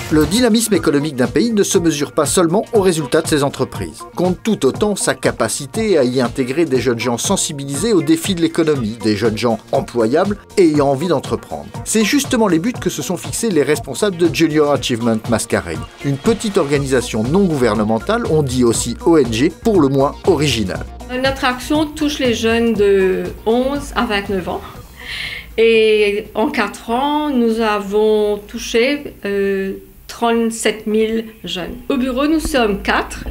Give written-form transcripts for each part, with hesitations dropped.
Le dynamisme économique d'un pays ne se mesure pas seulement aux résultats de ses entreprises. Compte tout autant sa capacité à y intégrer des jeunes gens sensibilisés aux défis de l'économie, des jeunes gens employables et ayant envie d'entreprendre. C'est justement les buts que se sont fixés les responsables de Junior Achievement Masquerade, une petite organisation non gouvernementale, on dit aussi ONG, pour le moins originale. Notre action touche les jeunes de 11 à 29 ans. Et en 4 ans, nous avons touché 37 000 jeunes. Au bureau, nous sommes 4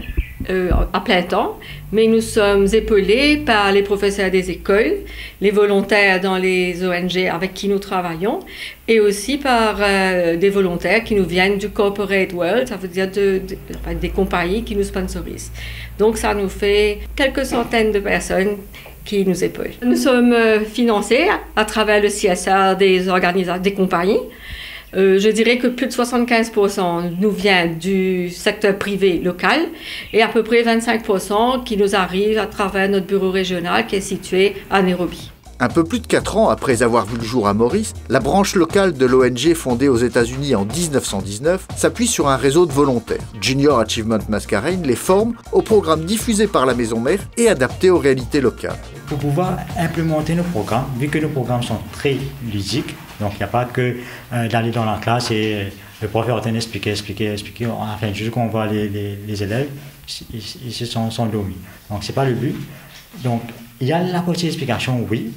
à plein temps, mais nous sommes épaulés par les professeurs des écoles, les volontaires dans les ONG avec qui nous travaillons, et aussi par des volontaires qui nous viennent du corporate world, ça veut dire des compagnies qui nous sponsorisent. Donc ça nous fait quelques centaines de personnes qui nous épaulent. Nous sommes financés à travers le CSR des compagnies. Je dirais que plus de 75% nous vient du secteur privé local et à peu près 25% qui nous arrive à travers notre bureau régional qui est situé à Nairobi. Un peu plus de 4 ans après avoir vu le jour à Maurice, la branche locale de l'ONG fondée aux États-Unis en 1919 s'appuie sur un réseau de volontaires. Junior Achievement Masquerade les forme aux programmes diffusés par la maison mère et adaptés aux réalités locales. Pour pouvoir implémenter nos programmes, vu que nos programmes sont très ludiques, donc il n'y a pas que d'aller dans la classe et le prof est en train d'expliquer, enfin juste qu'on voit les élèves, ils se sont endormis. Donc c'est pas le but. Donc il y a la partie d'explication, oui,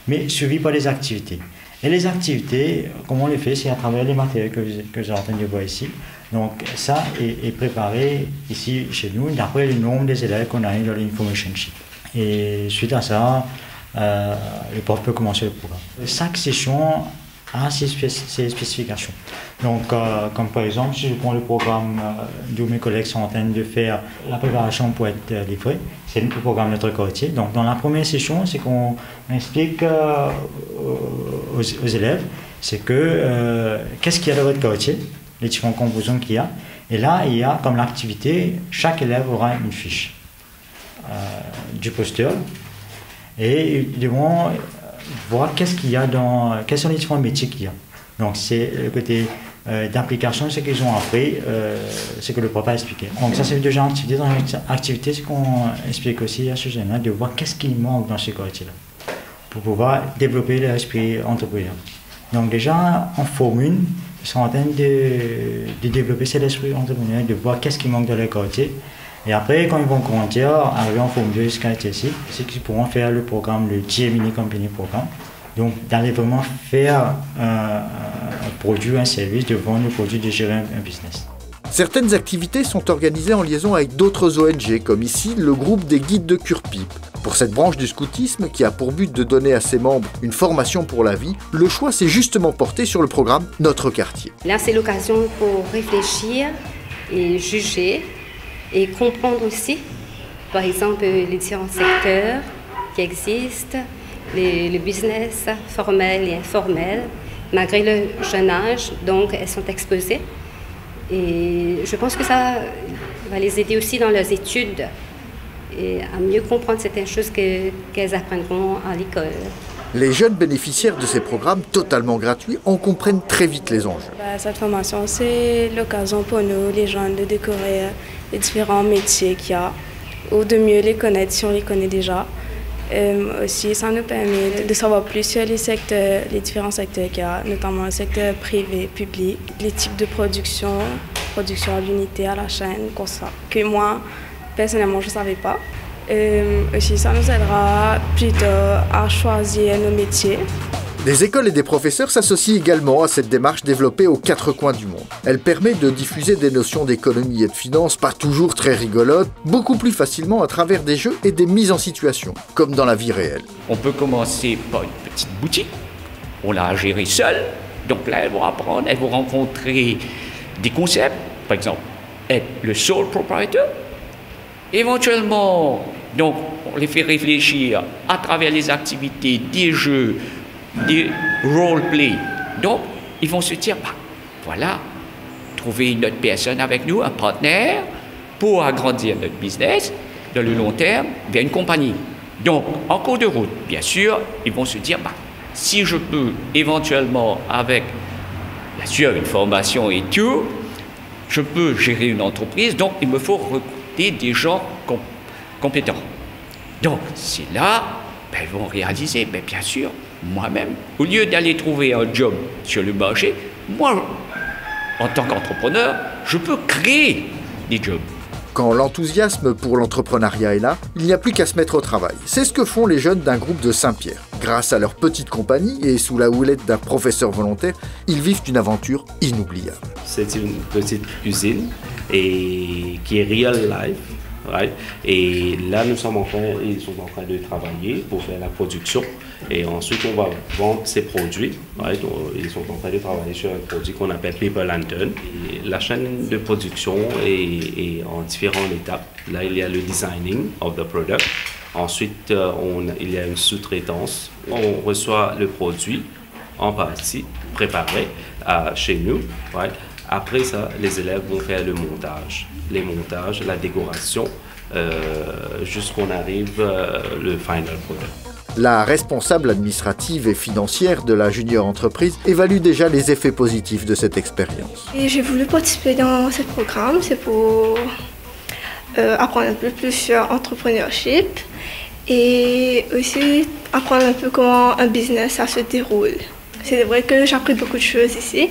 mais suivi par les activités. Et les activités, comment on les fait, c'est à travers les matériels que vous êtes en train de voir ici. Donc ça est préparé ici chez nous d'après le nombre des élèves qu'on a eu dans l'information sheet. Et suite à ça, le prof peut commencer le programme. Chaque session a ses spécifications. Donc, comme par exemple, si je prends le programme d'où mes collègues sont en train de faire la préparation pour être livré, c'est le programme de notre quartier. Donc, dans la première session, c'est qu'on explique aux élèves, c'est que qu'est-ce qu'il y a dans votre quartier, les différentes composants qu'il y a. Et là, il y a comme l'activité, chaque élève aura une fiche du poster et ils devront voir qu'est-ce qu'il y a quels sont les différents métiers qu'il y a. Donc c'est le côté d'application, ce qu'ils ont appris, ce que le prof a expliqué. Donc ça c'est déjà une activité. Dans l'activité, c'est qu'on explique aussi à ce jeune-là de voir qu'est-ce qui manque dans ce quartier-là pour pouvoir développer l'esprit entrepreneur. Donc déjà en Forme 1, ils sont en train de développer cet esprit entrepreneur, de voir qu'est-ce qui manque dans le quartier. Et après, quand ils vont grandir, arriver en Forme 2 jusqu'à ici, c'est qu'ils pourront faire le programme, le Gemini Company Programme. Donc, d'aller vraiment faire un produit, un service, de vendre le produit, de gérer un business. Certaines activités sont organisées en liaison avec d'autres ONG, comme ici le groupe des guides de Cure-Pipe. Pour cette branche du scoutisme, qui a pour but de donner à ses membres une formation pour la vie, le choix s'est justement porté sur le programme Notre Quartier. Là, c'est l'occasion pour réfléchir et juger et comprendre aussi, par exemple, les différents secteurs qui existent, le business formel et informel, malgré le jeune âge, donc elles sont exposées. Et je pense que ça va les aider aussi dans leurs études et à mieux comprendre certaines choses qu'elles apprendront à l'école. Les jeunes bénéficiaires de ces programmes totalement gratuits en comprennent très vite les enjeux. Cette formation, c'est l'occasion pour nous, les jeunes, de découvrir les différents métiers qu'il y a, ou de mieux les connaître si on les connaît déjà. Aussi, ça nous permet de savoir plus sur les secteurs, les différents secteurs qu'il y a, notamment le secteur privé, public, les types de production à l'unité, à la chaîne, comme ça, que moi, personnellement, je ne savais pas. Aussi, ça nous aidera plutôt à choisir nos métiers. Des écoles et des professeurs s'associent également à cette démarche développée aux 4 coins du monde. Elle permet de diffuser des notions d'économie et de finance, pas toujours très rigolotes, beaucoup plus facilement à travers des jeux et des mises en situation, comme dans la vie réelle. On peut commencer par une petite boutique, on l'a gérée seule, donc là elles vont apprendre, elles vont rencontrer des concepts, par exemple être le sole proprietor. Éventuellement, donc, on les fait réfléchir à travers les activités, des jeux, des role-play. Donc, ils vont se dire, voilà, trouver une autre personne avec nous, un partenaire, pour agrandir notre business dans le long terme vers une compagnie. Donc, en cours de route, bien sûr, ils vont se dire, si je peux éventuellement, avec, bien sûr, une formation et tout, je peux gérer une entreprise, donc il me faut recruter des gens compétents. Donc, c'est là, ils vont réaliser, bien sûr, moi-même, au lieu d'aller trouver un job sur le marché, moi, en tant qu'entrepreneur, je peux créer des jobs. Quand l'enthousiasme pour l'entrepreneuriat est là, il n'y a plus qu'à se mettre au travail. C'est ce que font les jeunes d'un groupe de Saint-Pierre. Grâce à leur petite compagnie et sous la houlette d'un professeur volontaire, ils vivent une aventure inoubliable. C'est une petite usine et qui est real life. Right? Et là, ils sont en train de travailler pour faire la production. Et ensuite, on va vendre ces produits. Right? Ils sont en train de travailler sur un produit qu'on appelle Paper Lantern. Et la chaîne de production est en différentes étapes. Là, il y a le designing of the product. Ensuite, il y a une sous-traitance. On reçoit le produit en partie préparé chez nous. Right? Après ça, les élèves vont faire le montage, les montages, la décoration, jusqu'on arrive le final product. La responsable administrative et financière de la junior entreprise évalue déjà les effets positifs de cette expérience. Et j'ai voulu participer dans ce programme, c'est pour apprendre un peu plus sur l'entrepreneurship et aussi apprendre un peu comment un business ça se déroule. C'est vrai que j'ai appris beaucoup de choses ici.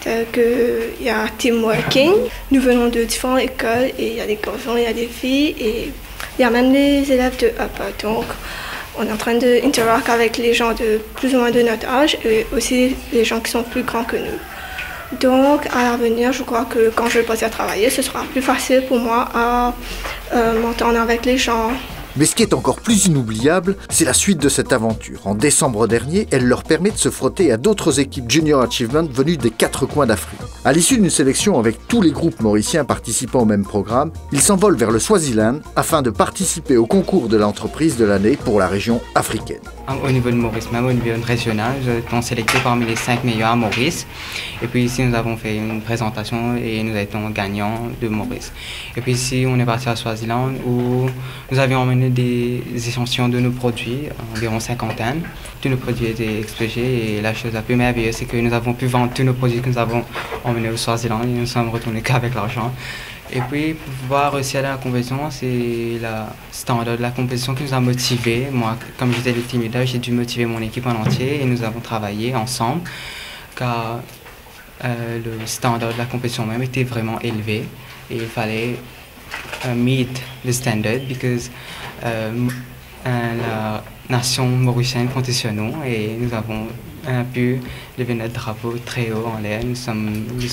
Il y a teamworking. Nous venons de différentes écoles et il y a des garçons, il y a des filles et il y a même des élèves de upper. Donc, on est en train d'interagir avec les gens de plus ou moins de notre âge et aussi les gens qui sont plus grands que nous. Donc, à l'avenir, je crois que quand je vais passer à travailler, ce sera plus facile pour moi à m'entendre avec les gens. Mais ce qui est encore plus inoubliable, c'est la suite de cette aventure. En décembre dernier, elle leur permet de se frotter à d'autres équipes Junior Achievement venues des 4 coins d'Afrique. À l'issue d'une sélection avec tous les groupes mauriciens participant au même programme, ils s'envolent vers le Swaziland afin de participer au concours de l'entreprise de l'année pour la région africaine. Au niveau de Maurice, même au niveau régional, nous avons sélecté parmi les 5 meilleurs à Maurice. Et puis ici, nous avons fait une présentation et nous étions gagnants de Maurice. Et puis ici, on est parti à Swaziland où nous avions emmené des échantillons de nos produits, environ 50. Tous nos produits étaient expégés et la chose la plus merveilleuse, c'est que nous avons pu vendre tous nos produits que nous avons emmenés au Swaziland et nous sommes retournés qu'avec l'argent. Et puis, pour pouvoir réussir à la compétition, c'est la standard de la compétition qui nous a motivés. Moi, comme j'étais le team leader, j'ai dû motiver mon équipe en entier et nous avons travaillé ensemble car le standard de la compétition même était vraiment élevé et il fallait meet the standard because la nation mauricienne comptait sur nous et nous avons pu lever notre drapeau très haut en l'air. Nous sommes le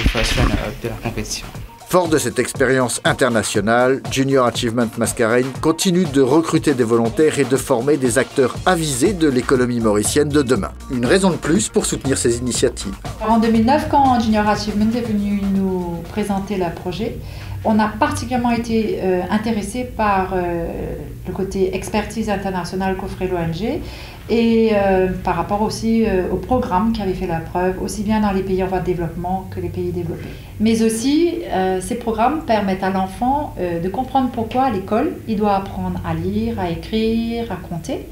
first runner-up de la compétition. Fort de cette expérience internationale, Junior Achievement Mascareignes continue de recruter des volontaires et de former des acteurs avisés de l'économie mauricienne de demain. Une raison de plus pour soutenir ces initiatives. En 2009, quand Junior Achievement est venu nous présenter le projet, on a particulièrement été intéressé par le côté expertise internationale qu'offrait l'ONG et par rapport aussi au programme qui avait fait la preuve, aussi bien dans les pays en voie de développement que les pays développés. Mais aussi, ces programmes permettent à l'enfant de comprendre pourquoi à l'école, il doit apprendre à lire, à écrire, à compter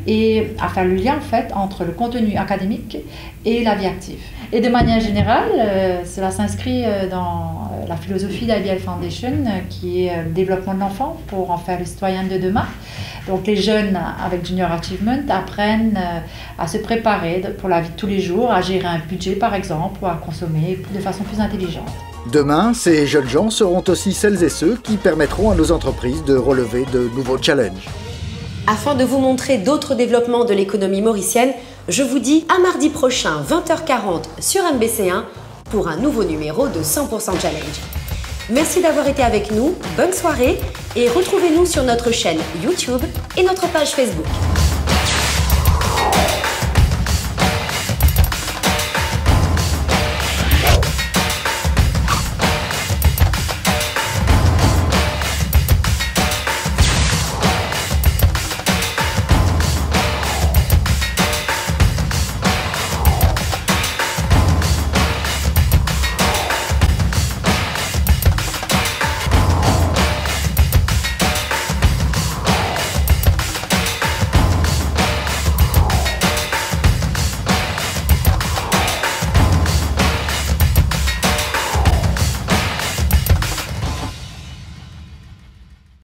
et à faire le lien en fait entre le contenu académique et la vie active. Et de manière générale, cela s'inscrit dans la philosophie d'IBL Foundation qui est le développement de l'enfant pour en faire le citoyen de demain. Donc les jeunes avec Junior Achievement apprennent à se préparer pour la vie de tous les jours, à gérer un budget par exemple ou à consommer de façon plus intelligente. Demain, ces jeunes gens seront aussi celles et ceux qui permettront à nos entreprises de relever de nouveaux challenges. Afin de vous montrer d'autres développements de l'économie mauricienne, je vous dis à mardi prochain 20h40 sur MBC1 pour un nouveau numéro de 100% Challenge. Merci d'avoir été avec nous, bonne soirée et retrouvez-nous sur notre chaîne YouTube et notre page Facebook.